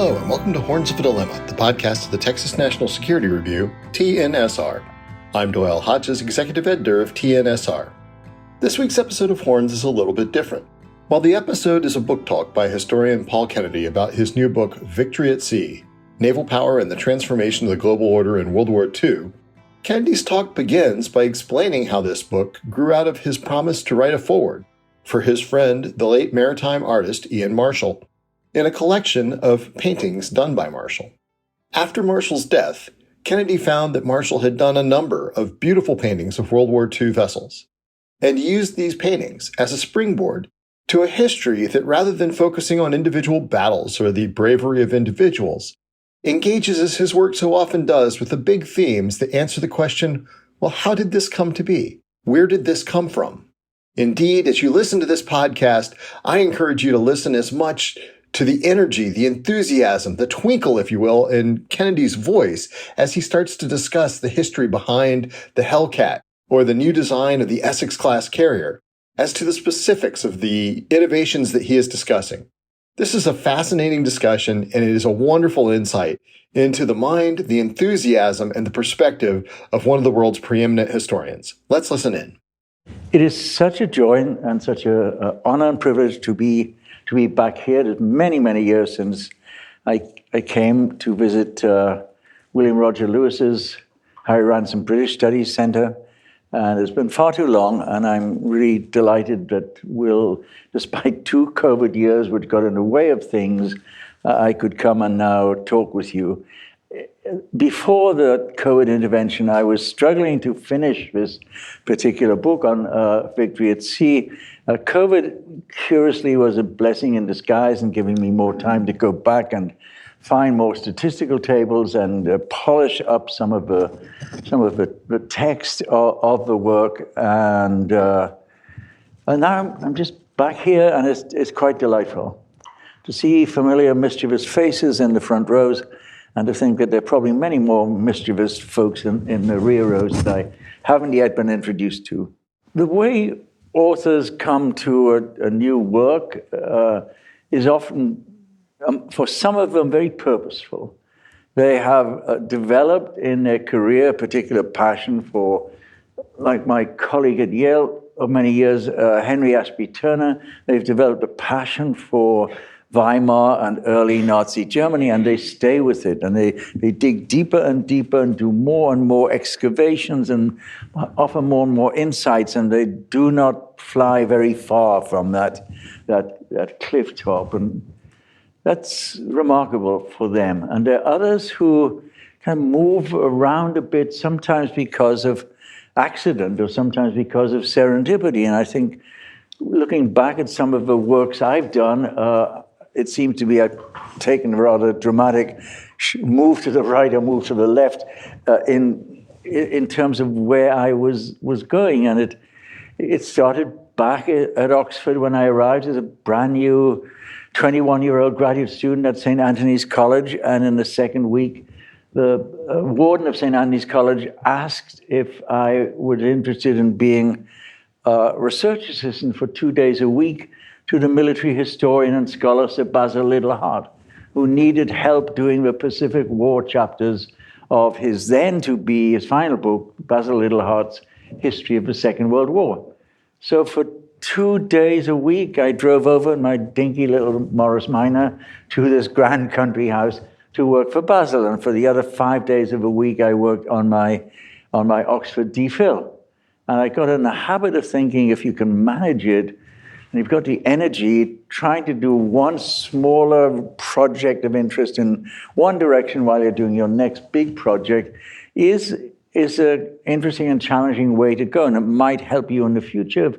Hello, and welcome to Horns of a Dilemma, the podcast of the Texas National Security Review, TNSR. I'm Doyle Hodges, Executive Editor of TNSR. This week's episode of Horns is a little bit different. While the episode is a book talk by historian Paul Kennedy about his new book, Victory at Sea, Naval Power and the Transformation of the Global Order in World War II, Kennedy's talk begins by explaining how this book grew out of his promise to write a foreword for his friend, the late maritime artist Ian Marhsall, in a collection of paintings done by Marhsall. After Marshall's death, Kennedy found that Marhsall had done a number of beautiful paintings of World War II vessels, and used these paintings as a springboard to a history that, rather than focusing on individual battles or the bravery of individuals, engages as his work so often does with the big themes that answer the question, well, how did this come to be? Where did this come from? Indeed, as you listen to this podcast, I encourage you to listen as much to the energy, the enthusiasm, the twinkle, if you will, in Kennedy's voice as he starts to discuss the history behind the Hellcat or the new design of the Essex-class carrier, as to the specifics of the innovations that he is discussing. This is a fascinating discussion, and it is a wonderful insight into the mind, the enthusiasm, and the perspective of one of the world's preeminent historians. Let's listen in. It is such a joy and such an honor and privilege to be back here. It's many, many years since I came to visit William Roger Lewis's Harry Ransom British Studies Center. And it's been far too long, and I'm really delighted that despite 2 COVID years which got in the way of things, I could come and now talk with you. Before the COVID intervention, I was struggling to finish this particular book on Victory at Sea. COVID, curiously, was a blessing in disguise in giving me more time to go back and find more statistical tables and polish up some of the text of the work. And now I'm just back here, and it's quite delightful to see familiar mischievous faces in the front rows, and to think that there are probably many more mischievous folks in the rear rows that I haven't yet been introduced to. The way authors come to a new work is often, for some of them, very purposeful. They have developed in their career a particular passion for, like my colleague at Yale of many years, Henry Ashby Turner, they've developed a passion for Weimar and early Nazi Germany, and they stay with it, and they dig deeper and deeper and do more and more excavations and offer more and more insights, and they do not fly very far from that cliff top, and that's remarkable for them. And there are others who kind of move around a bit, sometimes because of accident or sometimes because of serendipity, and I think looking back at some of the works I've done, it seems to be I've taken a rather dramatic move to the right or move to the left in terms of where I was going. And it started back at Oxford when I arrived as a brand new 21-year-old graduate student at St. Antony's College. And in the second week, the warden of St. Antony's College asked if I was interested in being a research assistant for 2 days a week to the military historian and scholar Sir Basil Littlehart, who needed help doing the Pacific War chapters of his final book, Basil Littlehart's History of the Second World War. So for 2 days a week, I drove over in my dinky little Morris Minor to this grand country house to work for Basil, and for the other 5 days of a week, I worked on my Oxford DPhil. And I got in the habit of thinking, if you can manage it, and you've got the energy, trying to do one smaller project of interest in one direction while you're doing your next big project is an interesting and challenging way to go. And it might help you in the future.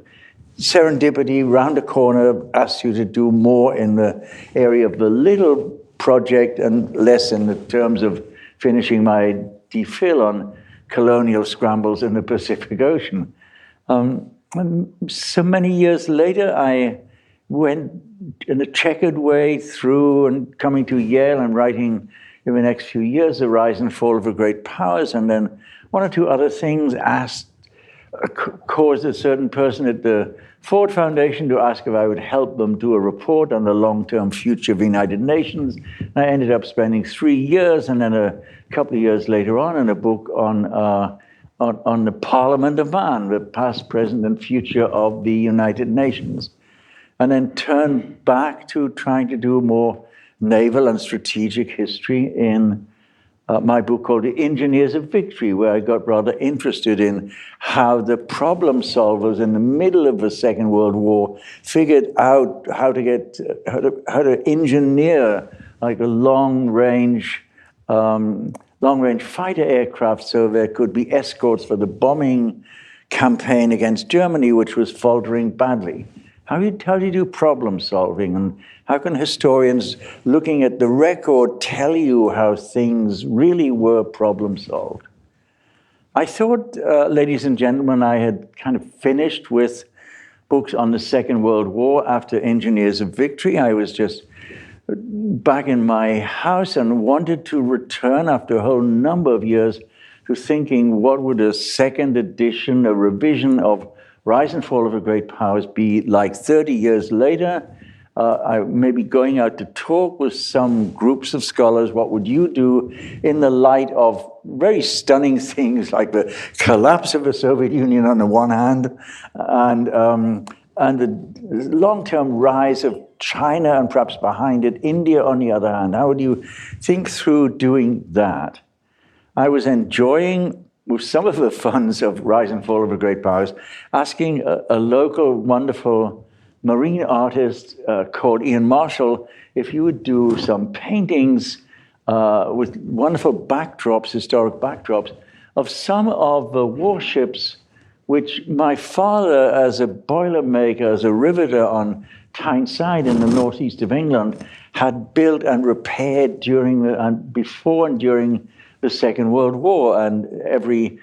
Serendipity round the corner asks you to do more in the area of the little project and less in the terms of finishing my DPhil on colonial scrambles in the Pacific Ocean. And so many years later, I went in a checkered way through and coming to Yale and writing in the next few years, The Rise and Fall of the Great Powers, and then one or two other things, asked caused a certain person at the Ford Foundation to ask if I would help them do a report on the long-term future of the United Nations. I ended up spending 3 years, and then a couple of years later on, in a book on the Parliament of Man, the past, present, and future of the United Nations. And then turned back to trying to do more naval and strategic history in my book called The Engineers of Victory, where I got rather interested in how the problem solvers in the middle of the Second World War figured out how to engineer like a long-range fighter aircraft so there could be escorts for the bombing campaign against Germany, which was faltering badly. How do you do problem solving, and how can historians looking at the record tell you how things really were problem solved? I thought, ladies and gentlemen, I had kind of finished with books on the Second World War after Engineers of Victory. I was just back in my house and wanted to return after a whole number of years to thinking, what would a second edition, a revision of Rise and Fall of the Great Powers be like 30 years later? I may be going out to talk with some groups of scholars. What would you do in the light of very stunning things like the collapse of the Soviet Union on the one hand, and the long-term rise of China, and perhaps behind it, India on the other hand? How would you think through doing that? I was enjoying, with some of the funds of Rise and Fall of the Great Powers, asking a local wonderful marine artist called Ian Marhsall if he would do some paintings with wonderful backdrops, historic backdrops, of some of the warships which my father, as a boilermaker, as a riveter on Tyneside in the northeast of England, had built and repaired before and during the Second World War. And every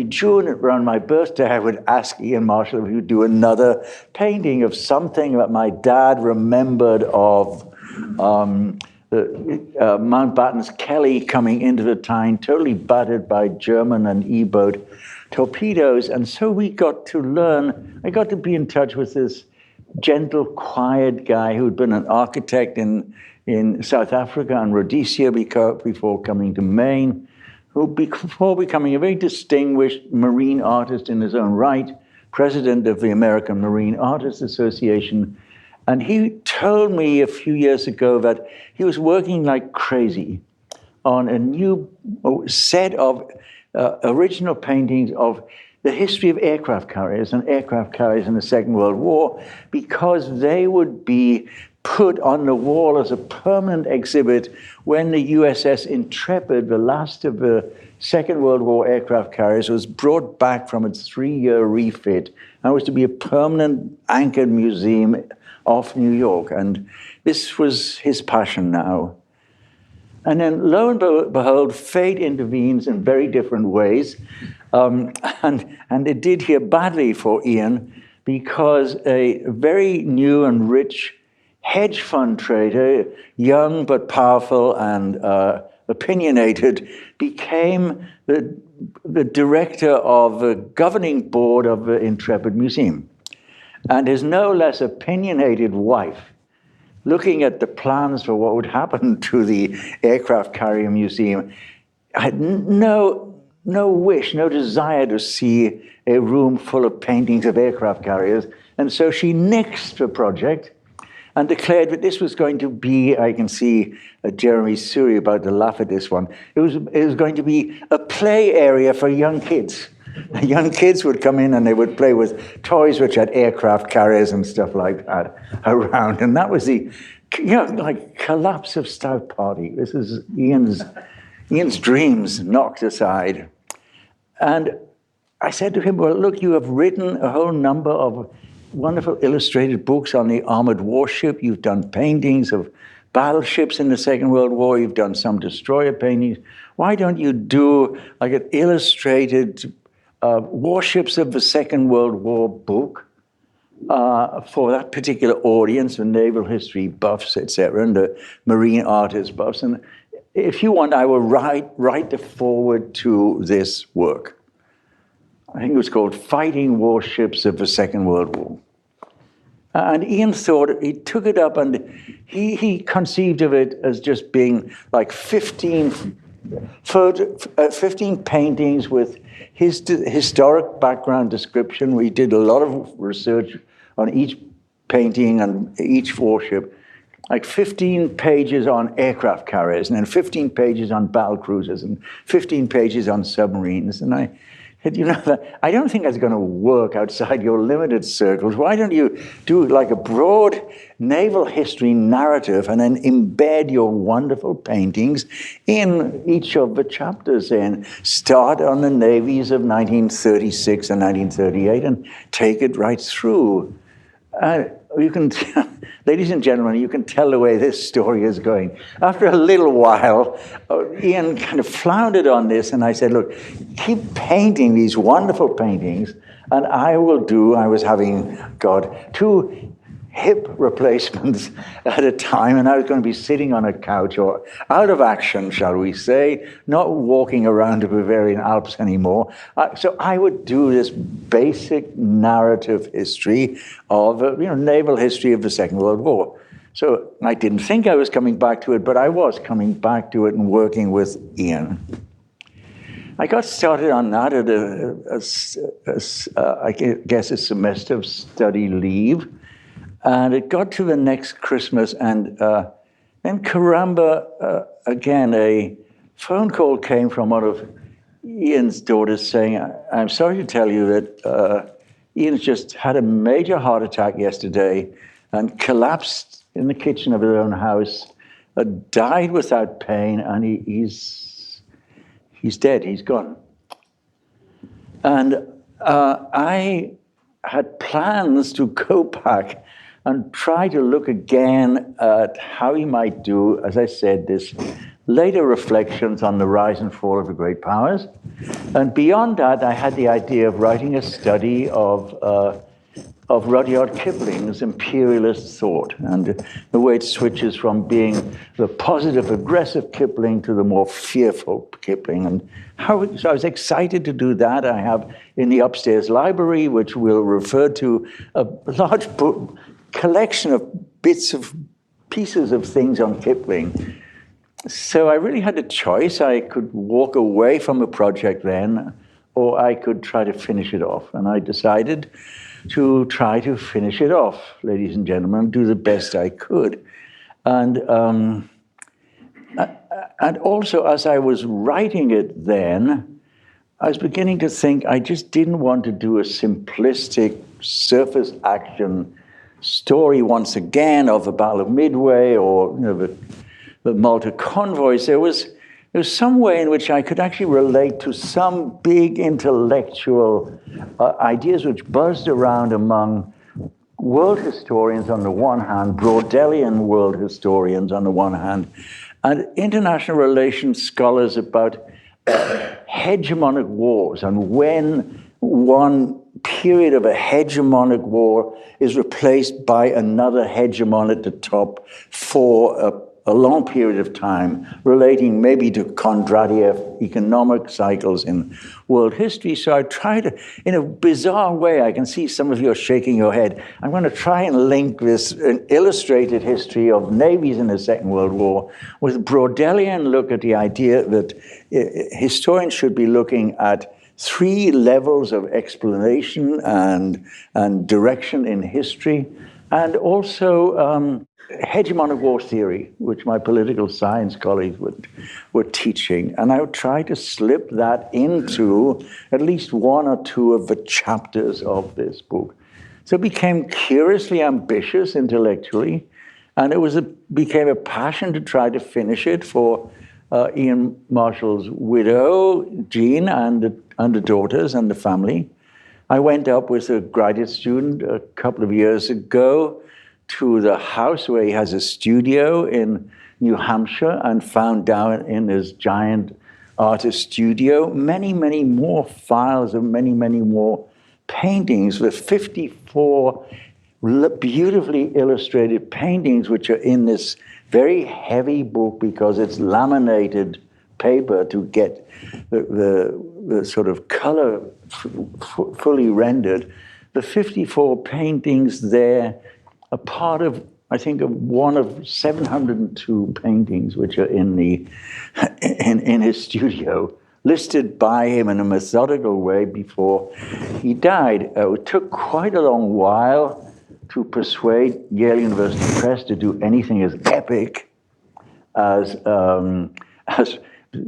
June around my birthday, I would ask Ian Marhsall if he would do another painting of something that my dad remembered of Mountbatten's Kelly coming into the Tyne, totally battered by German and E-boat torpedoes. And so we got to learn, I got to be in touch with this gentle, quiet guy who'd been an architect in South Africa and Rhodesia before coming to Maine, who before becoming a very distinguished marine artist in his own right, president of the American Marine Artists Association. And he told me a few years ago that he was working like crazy on a new set of original paintings of the history of aircraft carriers and aircraft carriers in the Second World War, because they would be put on the wall as a permanent exhibit when the USS Intrepid, the last of the Second World War aircraft carriers, was brought back from its 3-year refit and was to be a permanent anchored museum off New York. And this was his passion now. And then, lo and behold, fate intervenes in very different ways. And it did here badly for Ian, because a very new and rich hedge fund trader, young but powerful and opinionated, became the director of the governing board of the Intrepid Museum. And his no less opinionated wife, looking at the plans for what would happen to the aircraft carrier museum, had no wish, no desire to see a room full of paintings of aircraft carriers. And so she nixed the project and declared that this was going to be, I can see Jeremy Suri about to laugh at this one, it was going to be a play area for young kids. Young kids would come in and they would play with toys which had aircraft carriers and stuff like that around. And that was the, like collapse of Stout Party. This is Ian's dreams knocked aside. And I said to him, well, look, you have written a whole number of wonderful illustrated books on the armored warship. You've done paintings of battleships in the Second World War. You've done some destroyer paintings. Why don't you do like an illustrated warships of the Second World War book for that particular audience, the naval history buffs, etc., and the marine artist buffs? And if you want, I will write the foreword to this work. I think it was called Fighting Warships of the Second World War. And Ian thought, he took it up and he conceived of it as just being like 15 paintings with his historic background description. We did a lot of research on each painting and each warship, like 15 pages on aircraft carriers, and then 15 pages on battle cruisers, and 15 pages on submarines. And I said, I don't think that's going to work outside your limited circles. Why don't you do like a broad naval history narrative and then embed your wonderful paintings in each of the chapters, and start on the navies of 1936 and 1938 and take it right through. You can, ladies and gentlemen, you can tell the way this story is going. After a little while, Ian kind of floundered on this, and I said, look, keep painting these wonderful paintings, and I was having, two hip replacements at a time, and I was going to be sitting on a couch or out of action, shall we say, not walking around the Bavarian Alps anymore. So I would do this basic narrative history of, naval history of the Second World War. So I didn't think I was coming back to it, but I was coming back to it and working with Ian. I got started on that at I guess a semester of study leave. And it got to the next Christmas, and then caramba, again, a phone call came from one of Ian's daughters saying, I'm sorry to tell you that Ian's just had a major heart attack yesterday and collapsed in the kitchen of his own house, died without pain, and he's dead, he's gone. And I had plans to go back and try to look again at how he might do, as I said, this later reflections on the rise and fall of the great powers. And beyond that, I had the idea of writing a study of Rudyard Kipling's imperialist thought, and the way it switches from being the positive, aggressive Kipling to the more fearful Kipling. And so I was excited to do that. I have in the upstairs library, which we'll refer to, a large book collection of pieces of things on Kipling. So I really had a choice. I could walk away from a project then, or I could try to finish it off. And I decided to try to finish it off, ladies and gentlemen, do the best I could. And also, as I was writing it then, I was beginning to think I just didn't want to do a simplistic surface action story once again of the Battle of Midway or the Malta convoys. There was some way in which I could actually relate to some big intellectual ideas which buzzed around among world historians on the one hand, Braudellian world historians on the one hand, and international relations scholars about hegemonic wars, and when one period of a hegemonic war is replaced by another hegemon at the top for a long period of time, relating maybe to Kondratiev economic cycles in world history. So I try to, in a bizarre way, I can see some of you are shaking your head, I'm going to try and link this illustrated history of navies in the Second World War with a Braudellian look at the idea that historians should be looking at three levels of explanation and direction in history, and also hegemonic war theory, which my political science colleagues were teaching. And I would try to slip that into at least one or two of the chapters of this book. So it became curiously ambitious intellectually, and it became a passion to try to finish it for Ian Marhsall's widow, Jean, and the daughters and the family. I went up with a graduate student a couple of years ago to the house where he has a studio in New Hampshire, and found down in his giant artist studio many, many more files of many, many more paintings, with 54 beautifully illustrated paintings, which are in this very heavy book because it's laminated paper to get the sort of color fully rendered. The 54 paintings there are part of, I think, of one of 702 paintings which are in his studio, listed by him in a methodical way before he died. It took quite a long while to persuade Yale University Press to do anything as epic as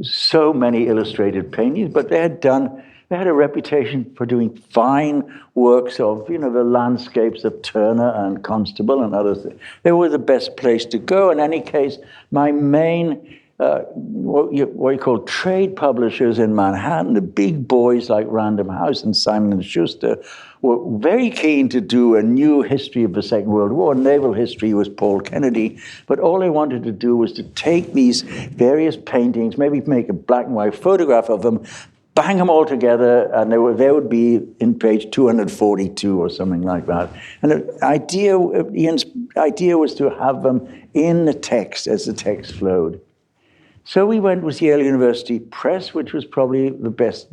so many illustrated paintings, but they had a reputation for doing fine works of, the landscapes of Turner and Constable and others. They were the best place to go. In any case, my main what you call trade publishers in Manhattan, the big boys like Random House and Simon & Schuster, were very keen to do a new history of the Second World War. Naval history was Paul Kennedy, but all they wanted to do was to take these various paintings, maybe make a black and white photograph of them, bang them all together, and they would be in page 242 or something like that. And Ian's idea was to have them in the text as the text flowed. So we went with Yale University Press, which was probably the best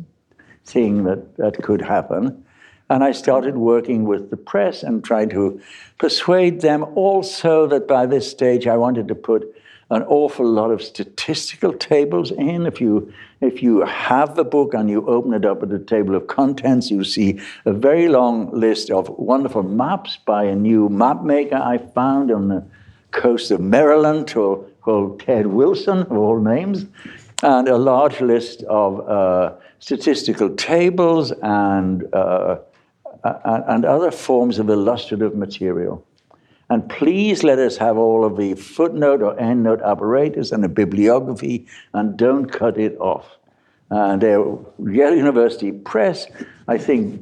thing that could happen. And I started working with the press and trying to persuade them also that by this stage I wanted to put an awful lot of statistical tables in. If you have the book and you open it up at the table of contents, you see a very long list of wonderful maps by a new map maker I found on the coast of Maryland called Ted Wilson, of all names, and a large list of statistical tables and other forms of illustrative material. And please let us have all of the footnote or endnote apparatus and a bibliography, and don't cut it off. And Yale University Press, I think,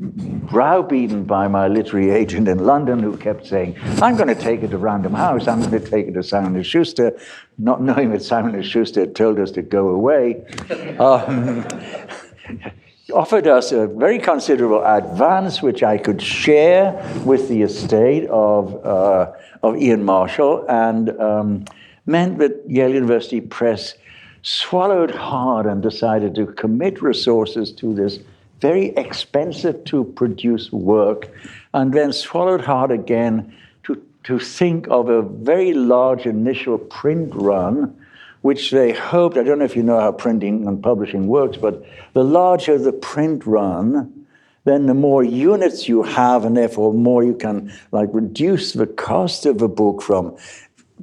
browbeaten by my literary agent in London, who kept saying, I'm going to take it to Random House, I'm going to take it to Simon & Schuster, not knowing that Simon & Schuster had told us to go away, offered us a very considerable advance, which I could share with the estate of Ian Marhsall, and meant that Yale University Press swallowed hard and decided to commit resources to this very expensive to produce work, and then swallowed hard again to think of a very large initial print run, which they hoped, I don't know if you know how printing and publishing works, but the larger the print run, then the more units you have, and therefore more you can reduce the cost of a book from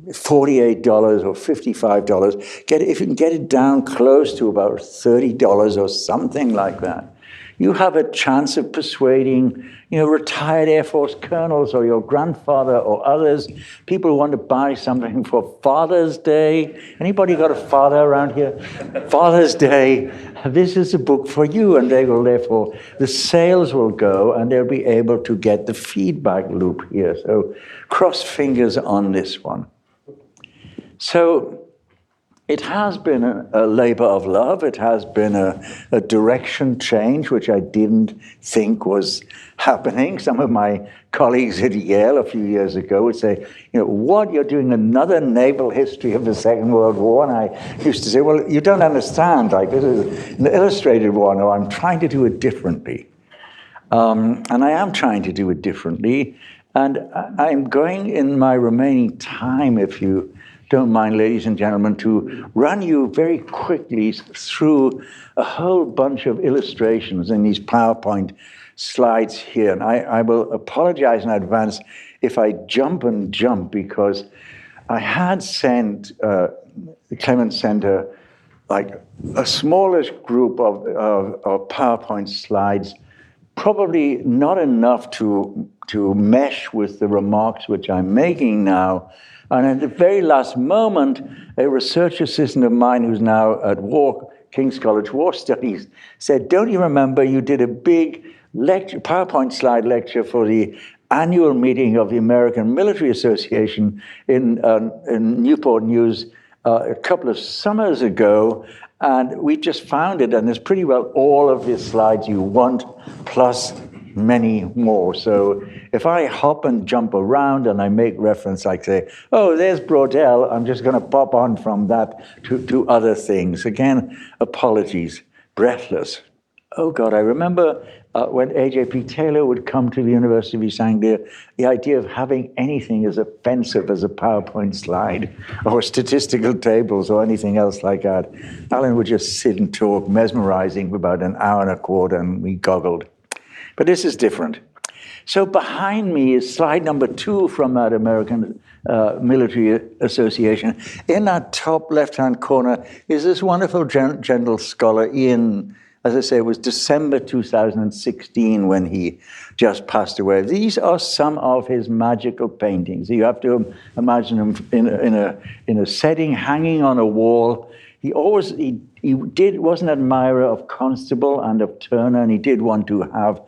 $48 or $55. If you can get it down close to about $30 or something like that, you have a chance of persuading, retired Air Force colonels or your grandfather or others. People want to buy something for Father's Day. Anybody got a father around here? Father's Day. This is a book for you, and they will therefore, the sales will go, and they'll be able to get the feedback loop here. So cross fingers on this one. So it has been a labor of love. It has been a direction change, which I didn't think was happening. Some of my colleagues at Yale a few years ago would say, what, you're doing another naval history of the Second World War? And I used to say, well, you don't understand. This is an illustrated one, or I'm trying to do it differently. And I am trying to do it differently. And I'm going in my remaining time, if you don't mind, ladies and gentlemen, to run you very quickly through a whole bunch of illustrations in these PowerPoint slides here. And I will apologize in advance if I jump, because I had sent the Clements Center a smallish group of PowerPoint slides, probably not enough to mesh with the remarks which I'm making now. And at the very last moment, a research assistant of mine who's now at King's College War Studies said, don't you remember you did a big lecture, PowerPoint slide lecture for the annual meeting of the American Military Association in Newport News a couple of summers ago, and we just found it, and there's pretty well all of the slides you want, plus many more. So if I hop and jump around and I make reference, like say, oh, there's Braudel, I'm just going to pop on from that to other things. Again, apologies, breathless. Oh, God, I remember when A.J.P. Taylor would come to the University of East Anglia, the idea of having anything as offensive as a PowerPoint slide or statistical tables or anything else like that. Alan would just sit and talk, mesmerizing for about an hour and a quarter, and we goggled. But this is different. So behind me is slide number 2 from that American Military Association. In that top left-hand corner is this wonderful gentle scholar, Ian. As I say, it was December 2016 when he just passed away. These are some of his magical paintings. You have to imagine him in a setting, hanging on a wall. He was an admirer of Constable and of Turner, and he did want to have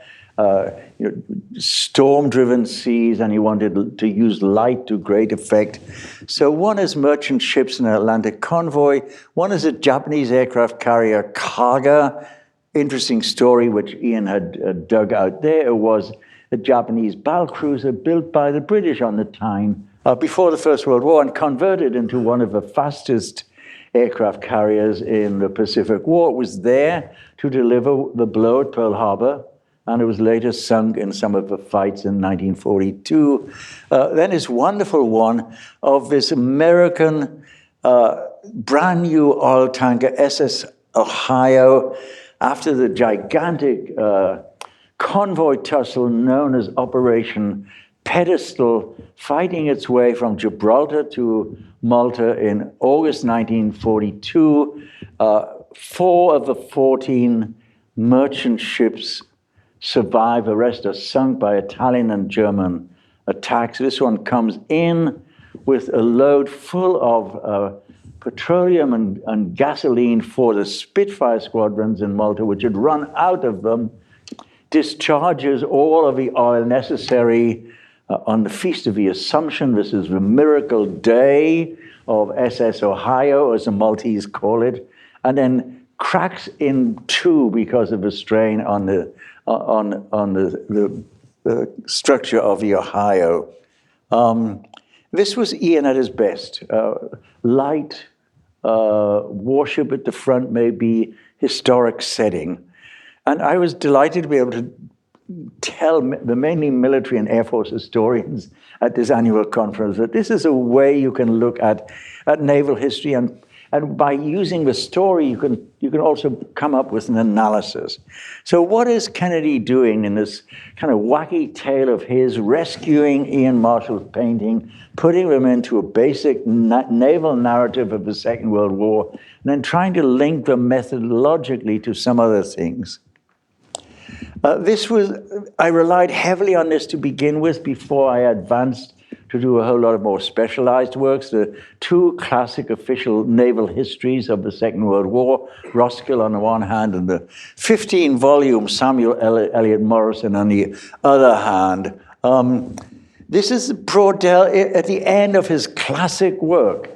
storm-driven seas, and he wanted to use light to great effect. So one is merchant ships in an Atlantic convoy. One is a Japanese aircraft carrier, Kaga. Interesting story which Ian had dug out there. It was a Japanese battle cruiser built by the British on the Tyne before the First World War and converted into one of the fastest aircraft carriers in the Pacific War. It was there to deliver the blow at Pearl Harbor, and it was later sunk in some of the fights in 1942. Then this wonderful one of this American brand new oil tanker, SS Ohio, after the gigantic convoy tussle known as Operation Pedestal, fighting its way from Gibraltar to Malta in August 1942. 4 of the 14 merchant ships survive. The rest are sunk by Italian and German attacks. This one comes in with a load full of petroleum and gasoline for the Spitfire squadrons in Malta, which had run out of them, discharges all of the oil necessary on the Feast of the Assumption. This is the miracle day of SS Ohio, as the Maltese call it, and then cracks in 2 because of a strain on the structure of the Ohio. This was Ian at his best. Light, warship at the front, maybe historic setting. And I was delighted to be able to tell the mainly military and Air Force historians at this annual conference that this is a way you can look at naval history, and by using the story, you can also come up with an analysis. So what is Kennedy doing in this kind of wacky tale of his, rescuing Ian Marshall's painting, putting them into a basic naval narrative of the Second World War, and then trying to link them methodologically to some other things? I relied heavily on this to begin with before I advanced to do a whole lot of more specialized works. The 2 classic official naval histories of the Second World War, Roskill on the one hand, and the 15-volume Samuel Eliot Morrison on the other hand. This is Braudel at the end of his classic work.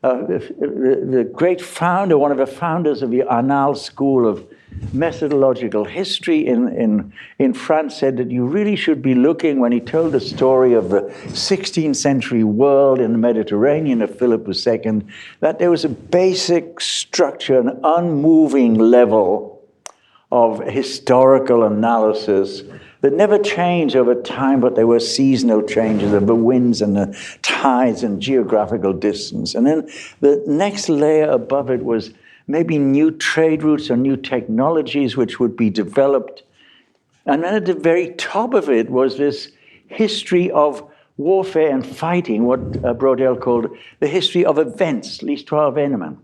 The great founder, one of the founders of the Annales School of Methodological History in France, said that you really should be looking, when he told the story of the 16th century world in the Mediterranean of Philip II, that there was a basic structure, an unmoving level of historical analysis that never changed over time, but there were seasonal changes of the winds and the tides and geographical distance. And then the next layer above it was maybe new trade routes or new technologies which would be developed. And then at the very top of it was this history of warfare and fighting, what Braudel called the history of events, l'histoire d'événements.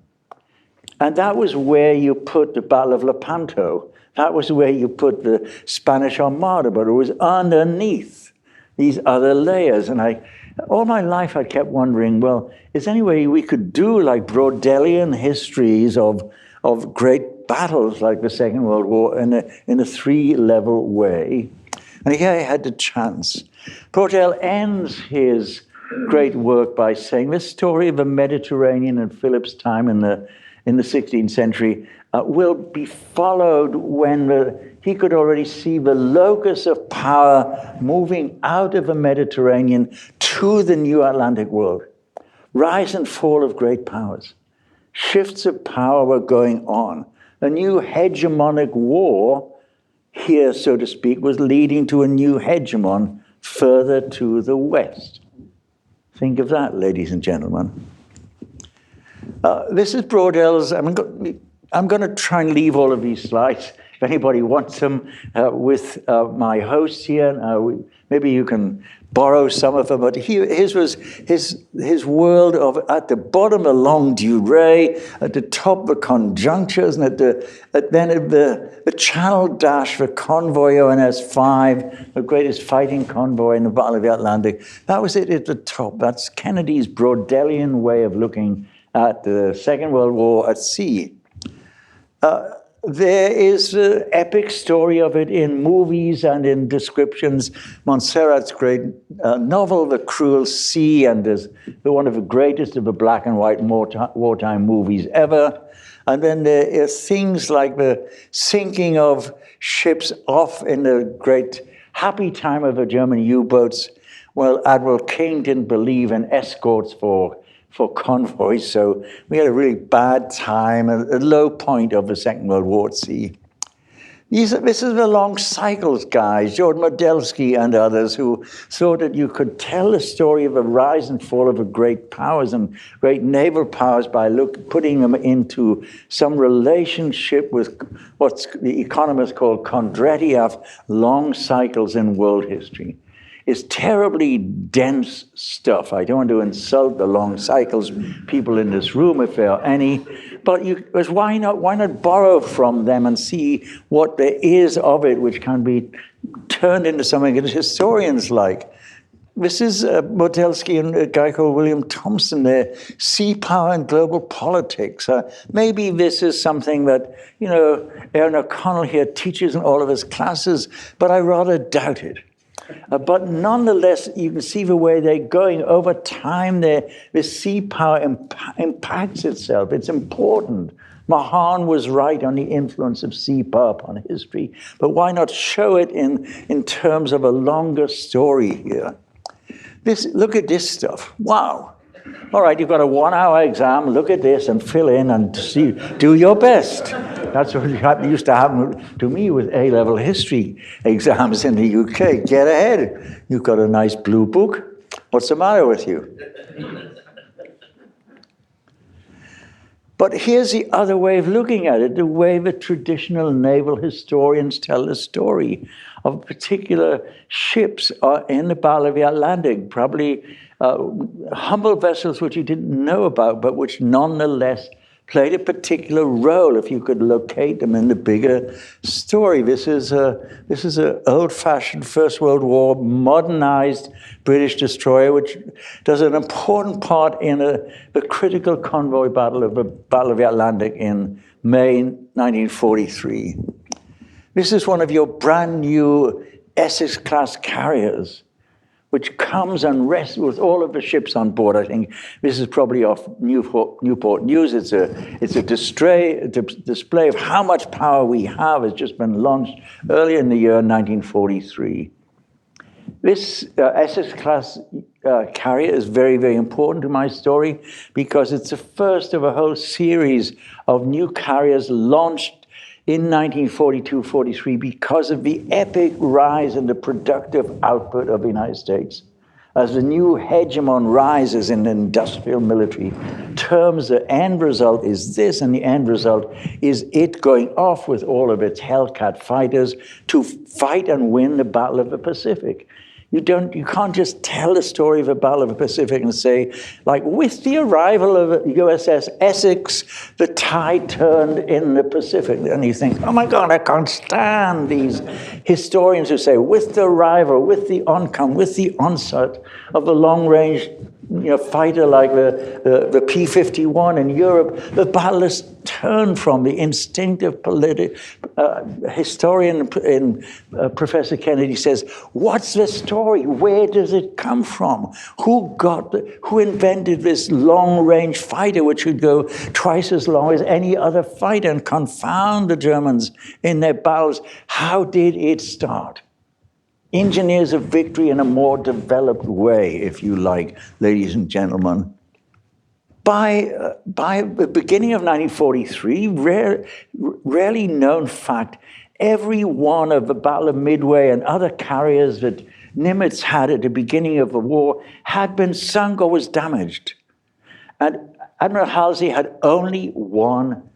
And that was where you put the Battle of Lepanto. That was where you put the Spanish Armada, but it was underneath these other layers. And all my life I kept wondering, well, is there any way we could do like Braudelian histories of great battles like the Second World War in a 3-level way? And here I had the chance. Braudel ends his great work by saying this story of the Mediterranean in Philip's time in the 16th century will be followed when the he could already see the locus of power moving out of the Mediterranean to the new Atlantic world. Rise and fall of great powers. Shifts of power were going on. A new hegemonic war here, so to speak, was leading to a new hegemon further to the west. Think of that, ladies and gentlemen. This is Brodel's. I'm going to try and leave all of these slides, if anybody wants them, with my hosts here. Maybe you can borrow some of them, but his was his world of, at the bottom, a longue durée, at the top, the conjunctures, and then the channel dash, the convoy ONS 5, the greatest fighting convoy in the Battle of the Atlantic. That was it at the top. That's Kennedy's Brodelian way of looking at the Second World War at sea. There is an epic story of it in movies and in descriptions. Montserrat's great novel, The Cruel Sea, and is one of the greatest of the black and white wartime movies ever. And then there are things like the sinking of ships off in the great happy time of the German U-boats. Well, Admiral King didn't believe in escorts for convoys, so we had a really bad time, a low point of the Second World War at sea. This is the long cycles guys, Jordan Modelsky and others, who thought that you could tell the story of the rise and fall of the great powers and great naval powers by putting them into some relationship with what the economists call Kondratiev long cycles in world history. It's terribly dense stuff. I don't want to insult the long cycles people in this room, if there are any, but why not borrow from them and see what there is of it, which can be turned into something that historians like. This is Modelsky and a guy called William Thompson there, Sea Power and Global Politics. Maybe this is something that, Aaron O'Connell here teaches in all of his classes, but I rather doubt it. But nonetheless, you can see the way they're going over time there. The sea power impacts itself. It's important. Mahan was right on the influence of sea power upon history. But why not show it in terms of a longer story here? Look at this stuff. Wow. All right, you've got a 1-hour exam. Look at this and fill in and do your best. That's what used to happen to me with A-level history exams in the UK. Get ahead. You've got a nice blue book. What's the matter with you? But here's the other way of looking at it, the way the traditional naval historians tell the story of particular ships in the Battle of the Atlantic, probably humble vessels which you didn't know about, but which nonetheless played a particular role if you could locate them in the bigger story. This is an old-fashioned First World War modernized British destroyer, which does an important part in the critical convoy battle of the Atlantic in May 1943. This is one of your brand new Essex-class carriers, which comes and rests with all of the ships on board. I think this is probably off Newport News. It's a display of how much power we have. Has just been launched earlier in the year 1943. This Essex-class carrier is very, very important to my story because it's the first of a whole series of new carriers launched in 1942-43 because of the epic rise in the productive output of the United States. As the new hegemon rises in industrial military terms, the end result is this, and the end result is it going off with all of its Hellcat fighters to fight and win the Battle of the Pacific. You can't just tell the story of the Battle of the Pacific and say, like, with the arrival of USS Essex, the tide turned in the Pacific. And you think, oh my God, I can't stand these historians who say, with the arrival, with the oncome, with the onset of the long-range fighter like the P-51 in Europe. The battle has turned from the instinctive historian Professor Kennedy says, what's the story? Where does it come from? Who invented this long-range fighter which could go twice as long as any other fighter and confound the Germans in their battles? How did it start? Engineers of victory in a more developed way, if you like, ladies and gentlemen. By the beginning of 1943, rarely known fact, every one of the Battle of Midway and other carriers that Nimitz had at the beginning of the war had been sunk or was damaged. And Admiral Halsey had only one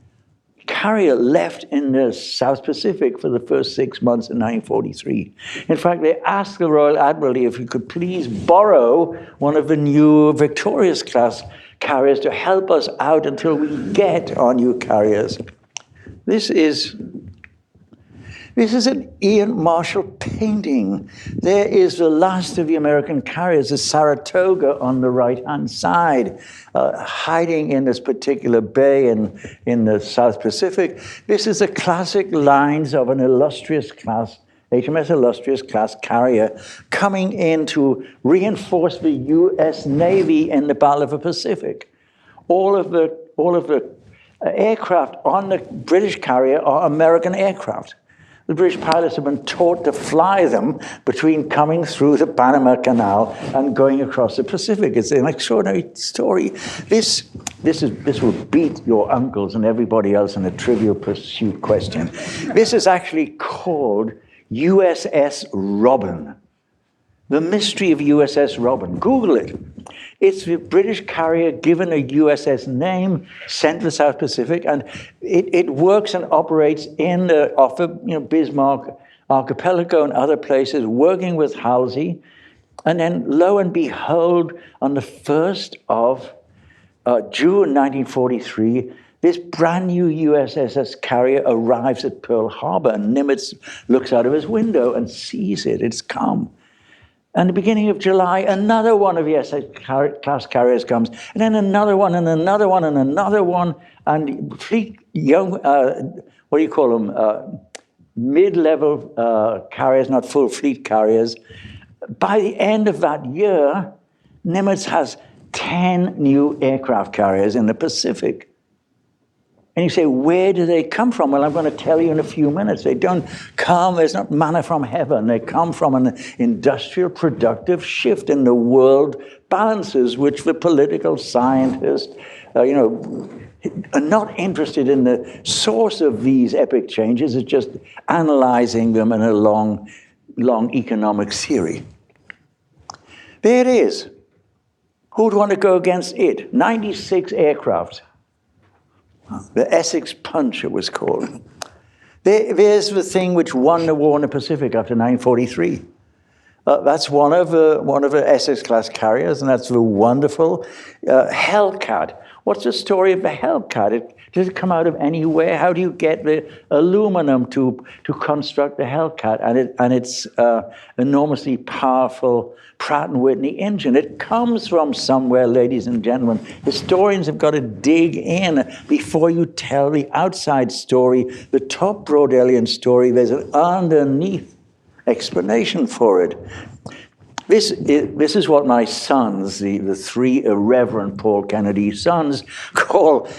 carrier left in the South Pacific for the first 6 months in 1943. In fact, they asked the Royal Admiralty if he could please borrow one of the new Victorious-class carriers to help us out until we get our new carriers. This is an Ian Marhsall painting. There is the last of the American carriers, the Saratoga on the right-hand side, hiding in this particular bay in the South Pacific. This is the classic lines of an illustrious class, HMS Illustrious class carrier, coming in to reinforce the U.S. Navy in the Battle of the Pacific. All of the aircraft on the British carrier are American aircraft. The British pilots have been taught to fly them between coming through the Panama Canal and going across the Pacific. It's an extraordinary story. This will beat your uncles and everybody else in a Trivial Pursuit question. This is actually called USS Robin. The mystery of USS Robin. Google it. It's the British carrier given a USS name, sent to the South Pacific, and it works and operates off the Bismarck Archipelago and other places, working with Halsey. And then, lo and behold, on the 1st of June 1943, this brand new USS carrier arrives at Pearl Harbor, and Nimitz looks out of his window and sees it. It's come. And the beginning of July, another one of the SS-class carriers comes, and then another one, and another one, and another one, and fleet mid-level carriers, not full fleet carriers. By the end of that year, Nimitz has 10 new aircraft carriers in the Pacific. And you say, where do they come from? Well, I'm going to tell you in a few minutes. They don't come, there's not manna from heaven. They come from an industrial productive shift in the world balances, which the political scientists, are not interested in the source of these epic changes. It's just analyzing them in a long economic theory. There it is. Who'd want to go against it? 96 aircraft. The Essex Punch, it was called. There's the thing which won the war in the Pacific after 1943. That's one of the Essex-class carriers, and that's the wonderful Hellcat. What's the story of the Hellcat? Does it come out of anywhere? How do you get the aluminum to construct the Hellcat and its enormously powerful Pratt & Whitney engine? It comes from somewhere, ladies and gentlemen. Historians have got to dig in before you tell the outside story, the top Brodelian story. There's an underneath explanation for it. This is what my sons, the three irreverent Paul Kennedy sons, call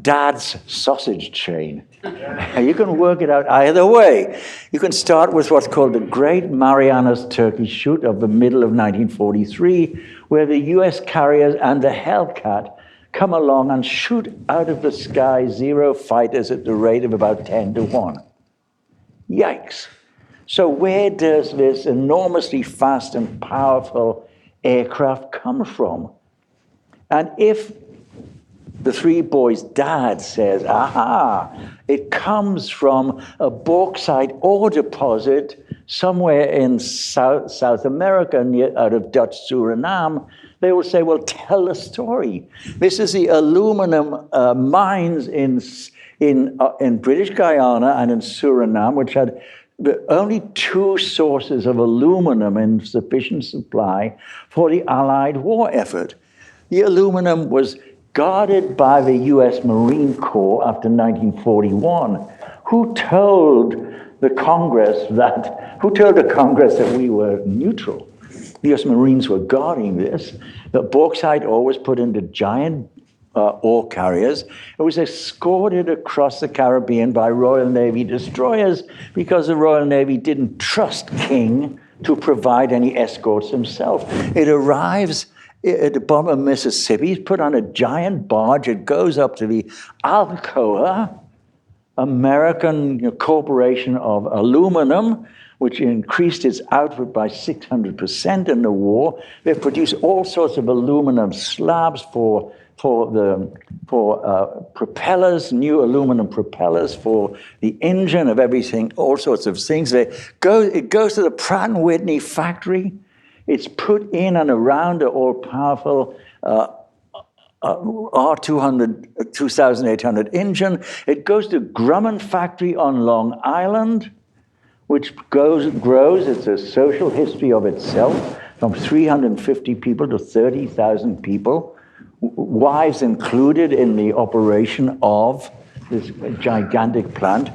Dad's sausage chain. You can work it out either way. You can start with what's called the Great Marianas Turkey Shoot of the middle of 1943, where the U.S. carriers and the Hellcat come along and shoot out of the sky Zero fighters at the rate of about 10 to 1. Yikes. So where does this enormously fast and powerful aircraft come from? And if the three boys' dad says, it comes from a bauxite ore deposit somewhere in South America, out of Dutch Suriname, they will say, well, tell the story. This is the aluminum mines in British Guyana and in Suriname, which had only 2 sources of aluminum in sufficient supply for the Allied war effort. The aluminum was guarded by the U.S. Marine Corps after 1941. Who told the Congress that we were neutral? The U.S. Marines were guarding this. The bauxite ore was put into giant ore carriers. It was escorted across the Caribbean by Royal Navy destroyers because the Royal Navy didn't trust King to provide any escorts himself. It arrives at the bottom of Mississippi, it's put on a giant barge. It goes up to the Alcoa, American corporation of aluminum, which increased its output by 600% in the war. They produced all sorts of aluminum slabs for propellers, new aluminum propellers for the engine of everything, all sorts of things. It goes to the Pratt & Whitney factory. It's put in and around the all-powerful R200, 2800 engine. It goes to Grumman factory on Long Island, which grows. It's a social history of itself, from 350 people to 30,000 people. Wives included in the operation of this gigantic plant.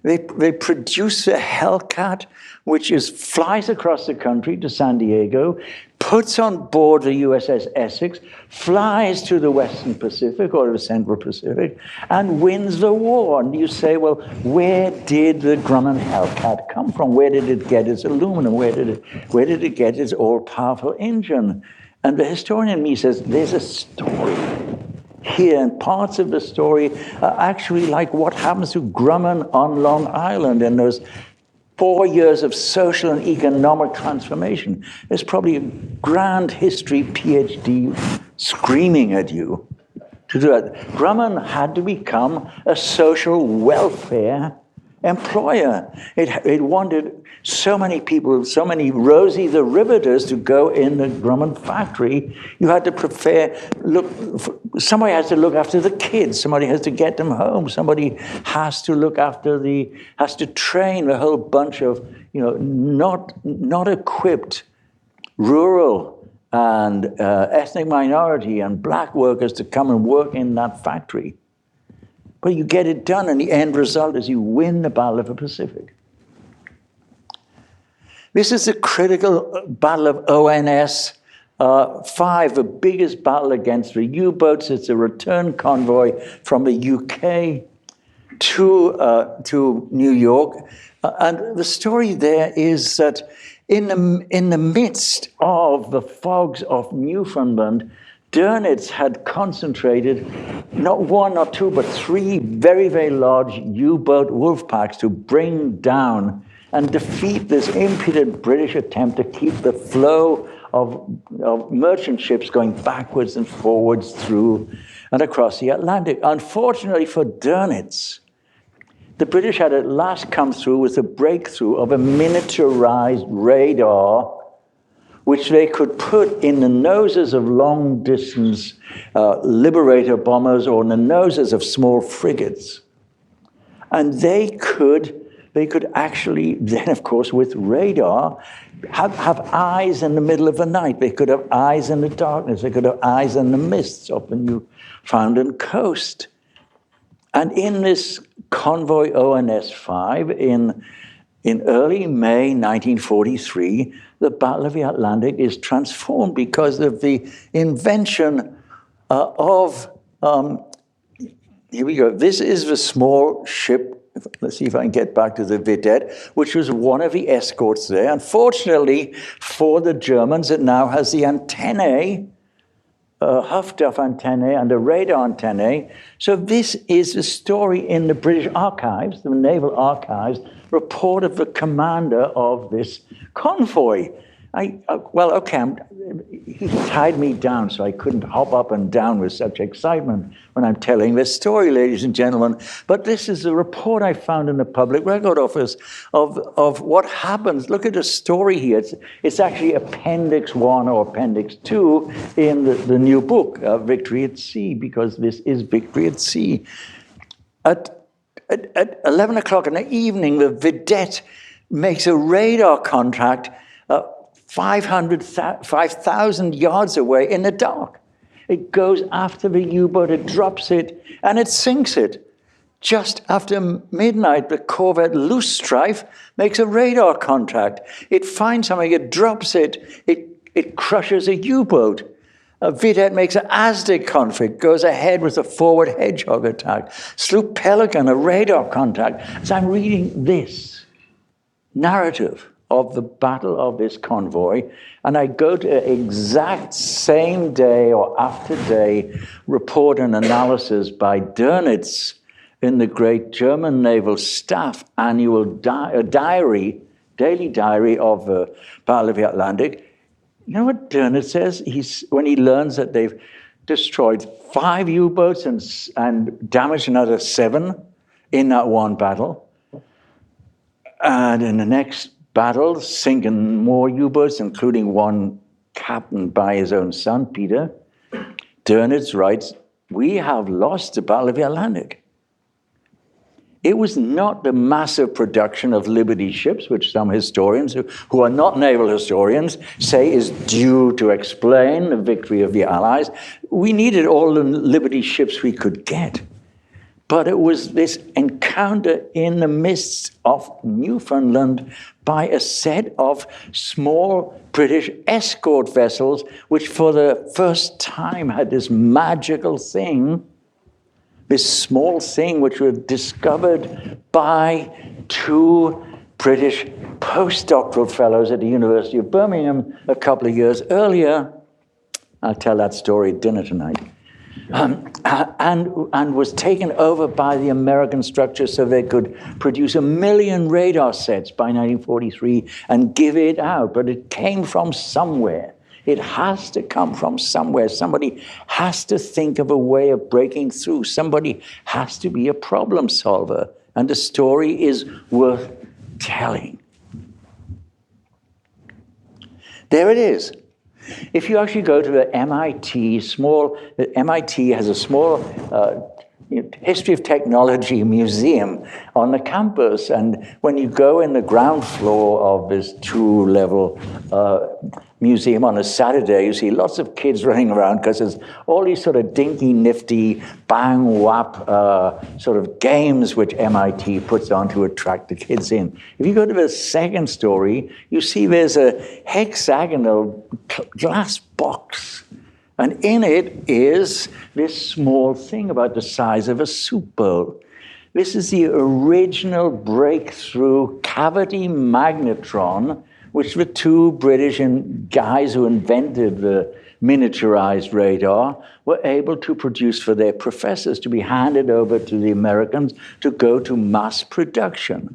They produce the Hellcat, which flies across the country to San Diego, puts on board the USS Essex, flies to the Western Pacific or the Central Pacific, and wins the war. And you say, well, where did the Grumman Hellcat come from? Where did it get its aluminum? Where did it get its all-powerful engine? And the historian in me says, there's a story here, and parts of the story are actually like what happens to Grumman on Long Island in those 4 years of social and economic transformation. There's probably a grand history PhD screaming at you to do that. Grumman had to become a social welfare employer. It wanted so many people, so many Rosie the Riveters to go in the Grumman factory. You had to somebody has to look after the kids. Somebody has to get them home. Somebody has to has to train a whole bunch of, not equipped rural and ethnic minority and black workers to come and work in that factory. But you get it done, and the end result is you win the Battle of the Pacific. This is the critical Battle of ONS 5, the biggest battle against the U-boats. It's a return convoy from the UK to New York. And the story there is that in the midst of the fogs of Newfoundland, Dönitz had concentrated not 1, not 2, but 3 very, very large U-boat wolf packs to bring down and defeat this impudent British attempt to keep the flow of merchant ships going backwards and forwards through and across the Atlantic. Unfortunately for Dönitz, the British had at last come through with the breakthrough of a miniaturized radar which they could put in the noses of long-distance Liberator bombers or in the noses of small frigates. And they could actually then, of course, with radar, have eyes in the middle of the night. They could have eyes in the darkness. They could have eyes in the mists off the Newfoundland coast. And in this convoy ONS 5 in early May 1943, the Battle of the Atlantic is transformed because of the invention of, here we go, this is the small ship, let's see if I can get back to the Vidette, which was one of the escorts there. Unfortunately for the Germans, it now has the antennae, Huff-Duff antennae and a radar antennae. So this is the story in the British archives, the Naval Archives, report of the commander of this convoy. He tied me down so I couldn't hop up and down with such excitement when I'm telling this story, ladies and gentlemen. But this is a report I found in the Public Record Office of what happens. Look at the story here. It's actually Appendix 1 or Appendix 2 in the new book, Victory at Sea, because this is Victory at Sea. At 11 o'clock in the evening, the Vidette makes a radar contact 5,000 yards away in the dark. It goes after the U-boat, it drops it, and it sinks it. Just after midnight, the corvette Loosestrife makes a radar contact. It finds something, it drops it, it crushes a U-boat. A vidette makes an Aztec conflict, goes ahead with a forward hedgehog attack. Sloop Pelican, a radar contact. As I'm reading this narrative of the battle of this convoy, and I go to exact same day or after day report and analysis by Dönitz in the great German Naval Staff annual daily diary of the Battle of the Atlantic. You know what Dönitz says? When he learns that they've destroyed 5 U-boats and damaged another 7 in that one battle, and in the next battle, sinking more U-boats, including one captained by his own son, Peter, Dönitz writes, "We have lost the Battle of the Atlantic." It was not the massive production of Liberty ships, which some historians who are not naval historians say is due to explain the victory of the Allies. We needed all the Liberty ships we could get. But it was this encounter in the midst of Newfoundland by a set of small British escort vessels, which for the first time had this magical thing, this small thing which was discovered by 2 British postdoctoral fellows at the University of Birmingham a couple of years earlier. I'll tell that story at dinner tonight. And was taken over by the American structure so they could produce 1 million radar sets by 1943 and give it out. But it came from somewhere. It has to come from somewhere. Somebody has to think of a way of breaking through. Somebody has to be a problem solver. And the story is worth telling. There it is. If you actually go to the MIT has a small history of technology museum on the campus, and when you go in the ground floor of this 2-level museum on a Saturday, you see lots of kids running around because there's all these sort of dinky, nifty, bang, whap sort of games which MIT puts on to attract the kids in. If you go to the second story, you see there's a hexagonal glass box, and in it is this small thing about the size of a soup bowl. This is the original breakthrough cavity magnetron, which the 2 British guys who invented the miniaturized radar were able to produce for their professors to be handed over to the Americans to go to mass production.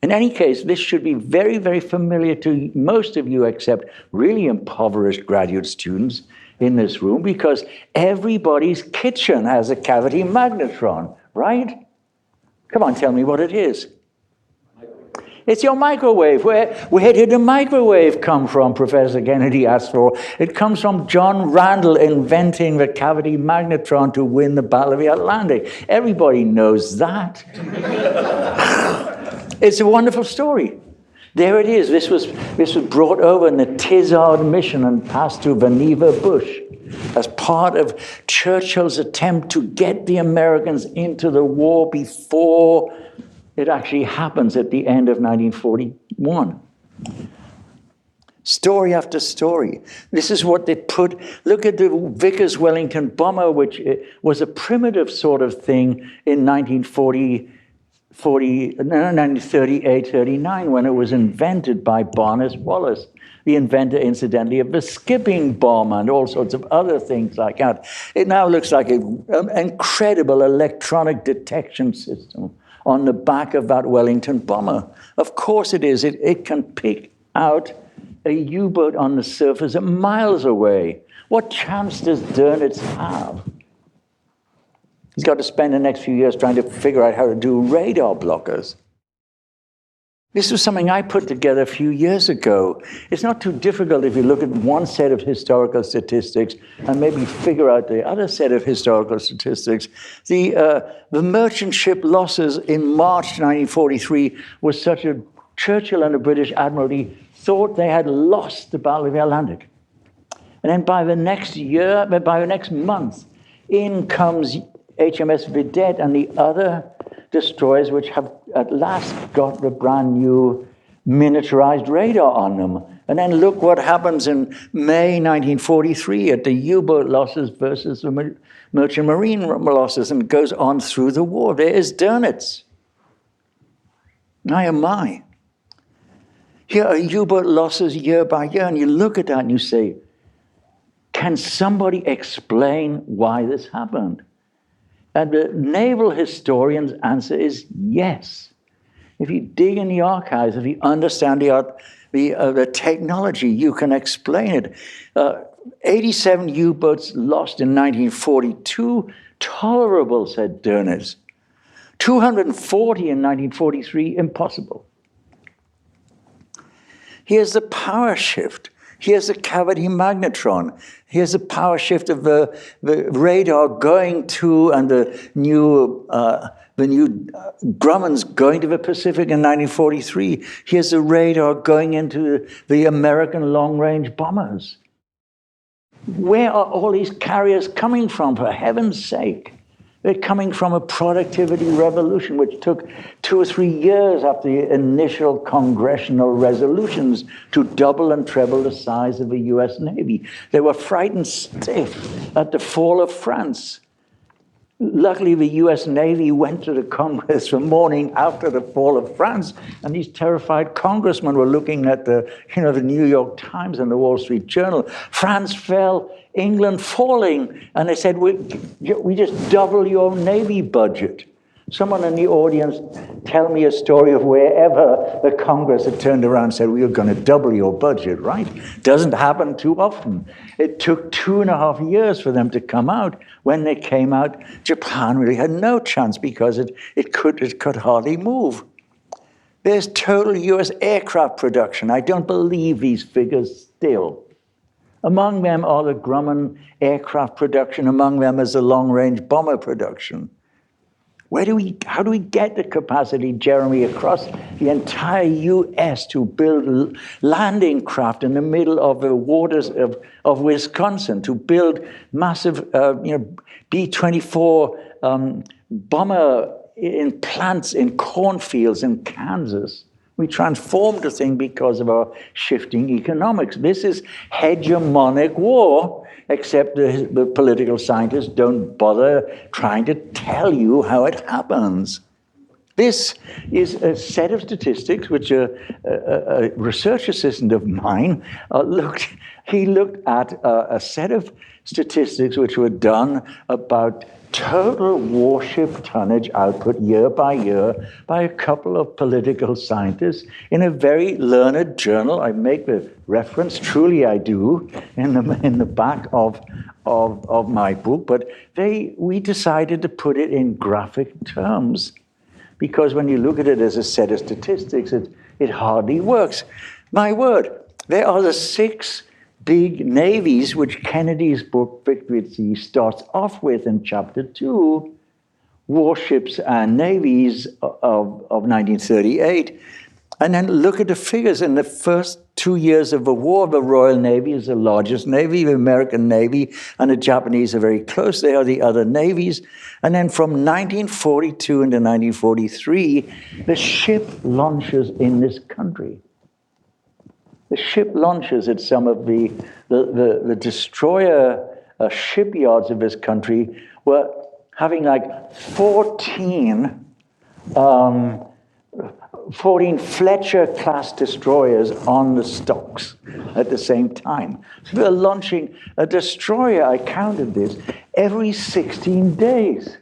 In any case, this should be very, very familiar to most of you, except really impoverished graduate students in this room, because everybody's kitchen has a cavity magnetron, right? Come on, tell me what it is. It's your microwave. Where did the microwave come from, Professor Kennedy asked for. It comes from John Randall inventing the cavity magnetron to win the Battle of the Atlantic. Everybody knows that. It's a wonderful story. There it is. This was brought over in the Tizard mission and passed through Vannevar Bush as part of Churchill's attempt to get the Americans into the war before it actually happens at the end of 1941. Story after story. This is what they put. Look at the Vickers Wellington bomber, which was a primitive sort of thing in 1938-39, when it was invented by Barnes Wallis, the inventor, incidentally, of the skipping bomb and all sorts of other things like that. It now looks like an incredible electronic detection system on the back of that Wellington bomber. Of course it is. It can pick out a U-boat on the surface miles away. What chance does Dönitz have? He's got to spend the next few years trying to figure out how to do radar blockers. This was something I put together a few years ago. It's not too difficult if you look at one set of historical statistics and maybe figure out the other set of historical statistics. The merchant ship losses in March 1943 was such a Churchill and the British Admiralty thought they had lost the Battle of the Atlantic. And then by the next month, in comes HMS Vidette and the other destroyers, which have at last got the brand new miniaturized radar on them. And then look what happens in May 1943 at the U-boat losses versus the merchant marine losses, and goes on through the war. There is Dönitz. My. Here are U-boat losses year by year, and you look at that and you say, can somebody explain why this happened? And the naval historian's answer is yes. If you dig in the archives, if you understand the technology, you can explain it. 87 U-boats lost in 1942, tolerable, said Dönitz. 240 in 1943, impossible. Here's the power shift. Here's the cavity magnetron. Here's the power shift of the radar going to, and the new Grumman's going to the Pacific in 1943. Here's the radar going into the American long-range bombers. Where are all these carriers coming from, for heaven's sake? They're coming from a productivity revolution, which took 2 or 3 years after the initial congressional resolutions to double and treble the size of the US Navy. They were frightened stiff at the fall of France. Luckily, the US Navy went to the Congress the morning after the fall of France, and these terrified congressmen were looking at the New York Times and the Wall Street Journal. France fell, England falling, and they said, we just double your Navy budget. Someone in the audience tell me a story of wherever the Congress had turned around and said, we are going to double your budget, right? Doesn't happen too often. It took 2.5 years for them to come out. When they came out, Japan really had no chance because it could hardly move. There's total US aircraft production. I don't believe these figures still. Among them are the Grumman aircraft production. Among them is the long-range bomber production. How do we get the capacity, Jeremy, across the entire U.S. to build landing craft in the middle of the waters of Wisconsin, to build massive B-24 bomber in plants in cornfields in Kansas? We transformed the thing because of our shifting economics. This is hegemonic war, except the political scientists don't bother trying to tell you how it happens. This is a set of statistics which a research assistant of mine looked at a set of statistics which were done about total warship tonnage output year by year by a couple of political scientists in a very learned journal. I make the reference, truly I do, in the back of my book, but we decided to put it in graphic terms because when you look at it as a set of statistics, it hardly works. My word, there are the 6 big navies, which Kennedy's book, Victory at Sea, starts off with in chapter 2, warships and navies of 1938. And then look at the figures. In the first 2 years of the war, the Royal Navy is the largest navy, the American Navy and the Japanese are very close. They are the other navies. And then from 1942 into 1943, the ship launches in this country. The ship launches at some of the destroyer shipyards of this country were having like 14 Fletcher-class destroyers on the stocks at the same time. So they're launching a destroyer, I counted this, every 16 days.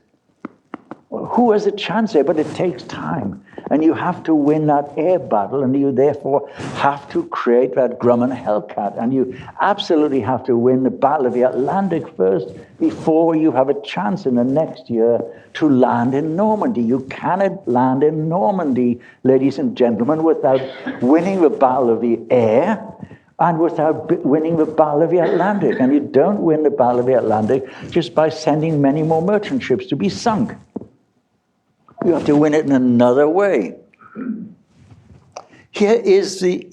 Well, who has a chance there? But it takes time. And you have to win that air battle, and you therefore have to create that Grumman Hellcat. And you absolutely have to win the Battle of the Atlantic first before you have a chance in the next year to land in Normandy. You cannot land in Normandy, ladies and gentlemen, without winning the Battle of the Air and without winning the Battle of the Atlantic. And you don't win the Battle of the Atlantic just by sending many more merchant ships to be sunk. You have to win it in another way. Here's the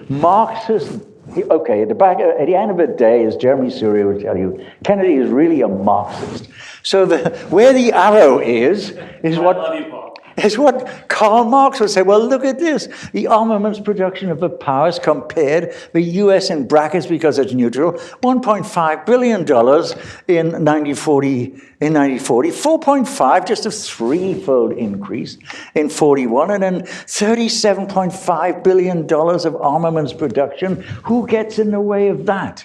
Marxist. Okay, at the end of the day, as Jeremy Surya would tell you, Kennedy is really a Marxist. So where the arrow is what Karl Marx would say. Well, look at this. The armaments production of the powers compared, the US in brackets because it's neutral, $1.5 billion in 1940, 4.5, just a threefold increase in 41, and then $37.5 billion of armaments production. Who gets in the way of that?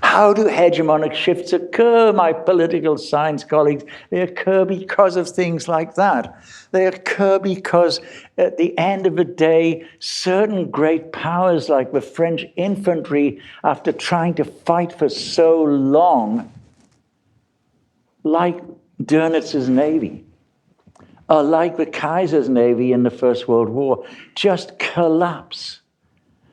How do hegemonic shifts occur, my political science colleagues? They occur because of things like that. They occur because at the end of the day, certain great powers like the French infantry, after trying to fight for so long, like Dönitz's navy, or like the Kaiser's navy in the First World War, just collapse.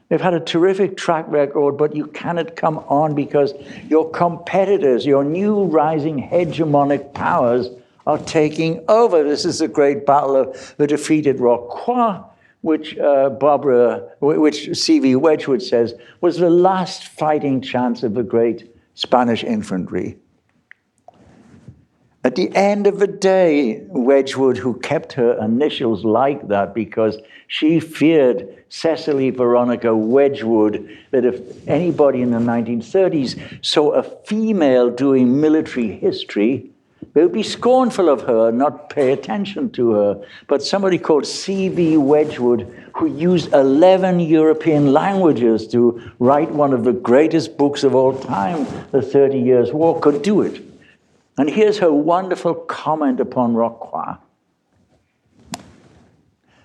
They've had a terrific track record, but you cannot come on because your competitors, your new rising hegemonic powers, are taking over. This is the great battle of the defeated Rocroi, which C.V. Wedgwood says was the last fighting chance of the great Spanish infantry. At the end of the day, Wedgwood, who kept her initials like that because she feared Cecily Veronica Wedgwood, that if anybody in the 1930s saw a female doing military history, they would be scornful of her, not pay attention to her. But somebody called C.V. Wedgwood, who used 11 European languages to write one of the greatest books of all time, The 30 Years' War, could do it. And here's her wonderful comment upon Rocroi.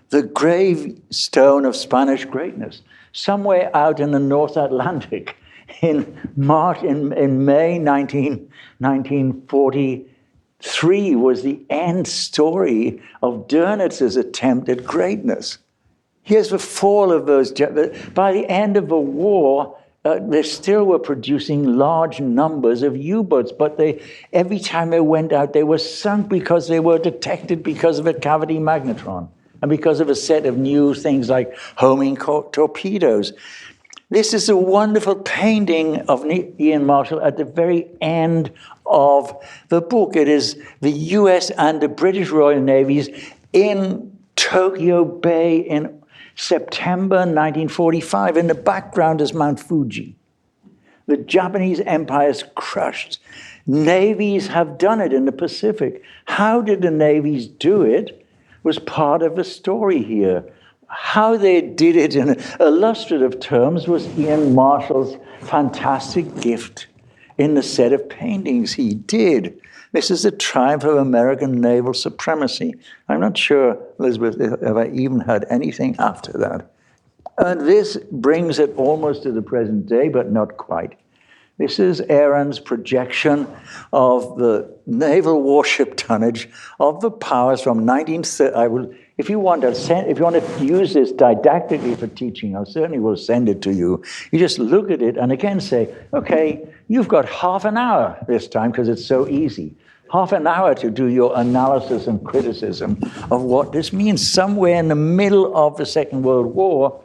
The gravestone of Spanish greatness, somewhere out in the North Atlantic in May 1943 was the end story of Dönitz's attempt at greatness. Here's the fall of those. By the end of the war, they still were producing large numbers of U-boats, but every time they went out, they were sunk because they were detected because of a cavity magnetron and because of a set of new things like homing torpedoes. This is a wonderful painting of Ian Marhsall at the very end of the book. It is the US and the British Royal Navies in Tokyo Bay in September 1945. In the background is Mount Fuji. The Japanese empire is crushed. Navies have done it in the Pacific. How did the navies do it was part of the story here. How they did it in illustrative terms was Ian Marshall's fantastic gift in the set of paintings he did. This is the triumph of American naval supremacy. I'm not sure, Elizabeth, if I even had anything after that. And this brings it almost to the present day, but not quite. This is Aaron's projection of the naval warship tonnage of the powers from 1930. If you want to use this didactically for teaching, I certainly will send it to you. You just look at it and again say, okay, you've got half an hour this time because it's so easy. Half an hour to do your analysis and criticism of what this means. Somewhere in the middle of the Second World War,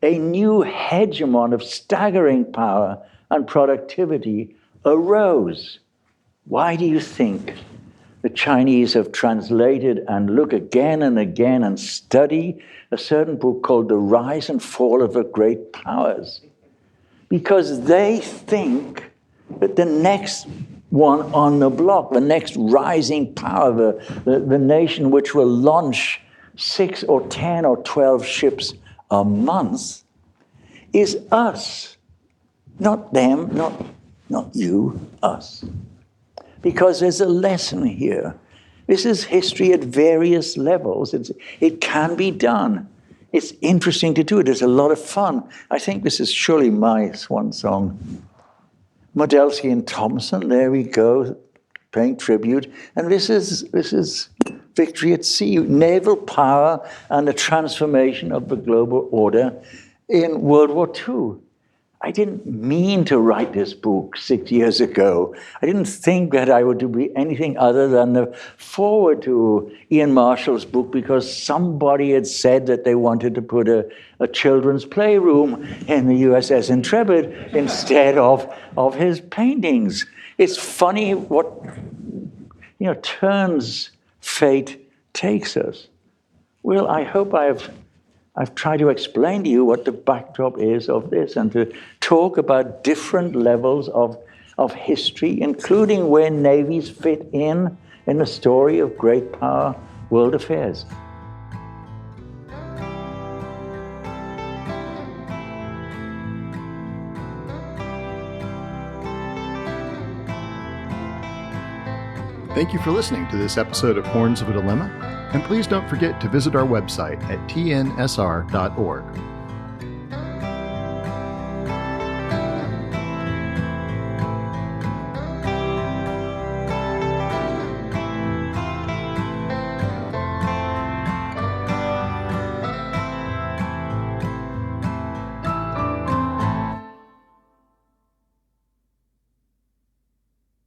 a new hegemon of staggering power and productivity arose. Why do you think the Chinese have translated and look again and again and study a certain book called The Rise and Fall of the Great Powers? Because they think that the next one on the block, the next rising power, the nation which will launch 6 or 10 or 12 ships a month, is us. Not them, not you, us. Because there's a lesson here. This is history at various levels. It can be done. It's interesting to do it. It's a lot of fun. I think this is surely my swan song. Modelsky and Thompson, there we go, paying tribute. And this is Victory at Sea, naval power and the transformation of the global order in World War II. I didn't mean to write this book 6 years ago. I didn't think that I would be anything other than the foreword to Ian Marhsall's book because somebody had said that they wanted to put a children's playroom in the USS Intrepid instead of his paintings. It's funny what turns fate takes us. Well, I hope I've tried to explain to you what the backdrop is of this and to talk about different levels of history, including where navies fit in the story of great power world affairs. Thank you for listening to this episode of Horns of a Dilemma, and please don't forget to visit our website at tnsr.org.